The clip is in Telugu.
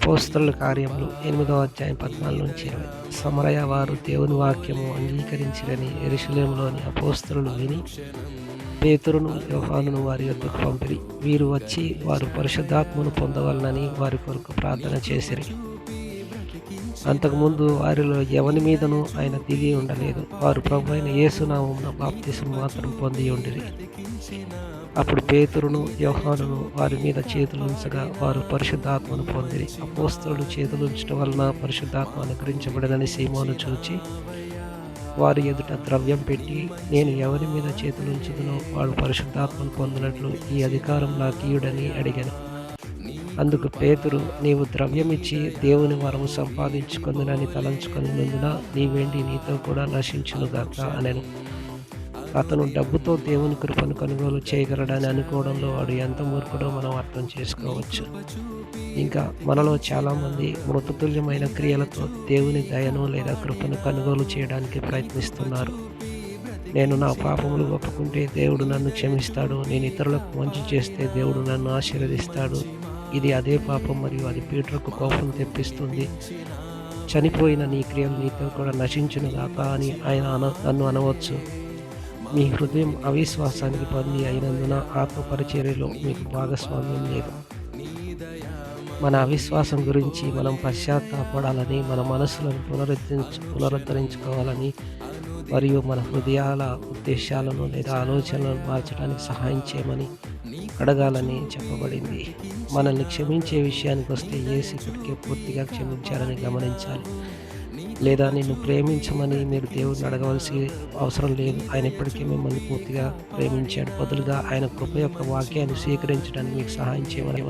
అపోస్తలుల కార్యములు 8వ అధ్యాయం 14-20. సమరయ వారు దేవుని వాక్యము అంగీకరించిరని యెరూషలేములోని అపోస్తలులు విని పేతురును యోహానును వారి యొద్దకు పంపిరి. వీరు వచ్చి వారు పరిశుద్ధాత్మను పొందవలనని వారి కొరకు ప్రార్థన చేసిరి. అంతకుముందు వారిలో ఎవని మీదనూ ఆయన దిగి ఉండలేదు. వారు ప్రభువైన యేసు నామమున బాప్తిసము మాత్రం పొంది ఉండిరి. అప్పుడు పేతురును యోహానును వారి మీద చేతులుంచగా వారు పరిశుద్ధాత్మను పొందిరి. అపోస్తలులు చేతులుంచడం వలన పరిశుద్ధాత్మ అనుగ్రహించబడదని సీమోను చూచి వారి ఎదుట ద్రవ్యం పెట్టి, నేను ఎవరి మీద చేతులుంచుదునో వాడు పరిశుద్ధాత్మను పొందినట్లు ఈ అధికారం నాకీయుడని అడిగాను. అందుకు పేతురు, నీవు ద్రవ్యమిచ్చి దేవుని వరము సంపాదించుకుందునని తలంచుకొనినందున నీ వెండి నీతో కూడా నశించునుగాక అనెను. అతను డబ్బుతో దేవుని కృపను కొనుగోలు చేయగలడని అనుకోవడంలో వాడు ఎంత మూర్ఖుడో మనం అర్థం చేసుకోవచ్చు. ఇంకా మనలో చాలామంది మృతతుల్యమైన క్రియలతో దేవుని దయను లేదా కృపను కొనుగోలు చేయడానికి ప్రయత్నిస్తున్నారు. నేను నా పాపములు ఒప్పుకుంటే దేవుడు నన్ను క్షమిస్తాడు, నేను ఇతరులకు మంచి చేస్తే దేవుడు నన్ను ఆశీర్వదిస్తాడు, ఇది అదే పాపం మరియు అది పీటర్కు కోపం తెప్పిస్తుంది, చనిపోయిన నీ క్రియలు నీతో కూడా నశించునుగాక అని ఆయన నన్ను అనవచ్చు. మీ హృదయం అవిశ్వాసానికి బందీ అయినందున ఆత్మ పరిచర్యలో మీకు భాగస్వామ్యం లేదు. మన అవిశ్వాసం గురించి మనం పశ్చాత్తాపడాలని, మన మనసులను పునరుద్ధరించుకోవాలని మరియు మన హృదయాల ఉద్దేశాలను లేదా ఆలోచనలను మార్చడానికి సహాయం చేయమని అడగాలని చెప్పబడింది. మనల్ని క్షమించే విషయానికి వస్తే యేసు ఇప్పటికే పూర్తిగా క్షమించారని గమనించాలి. లేదా నిన్ను ప్రేమించమని మీరు దేవుడిని అడగవలసి అవసరం లేదు. ఆయన ఇప్పటికే మిమ్మల్ని పూర్తిగా ప్రేమించాడు. బదులుగా ఆయన కృప యొక్క వాక్యాన్ని స్వీకరించడానికి మీకు సహాయం చేయమని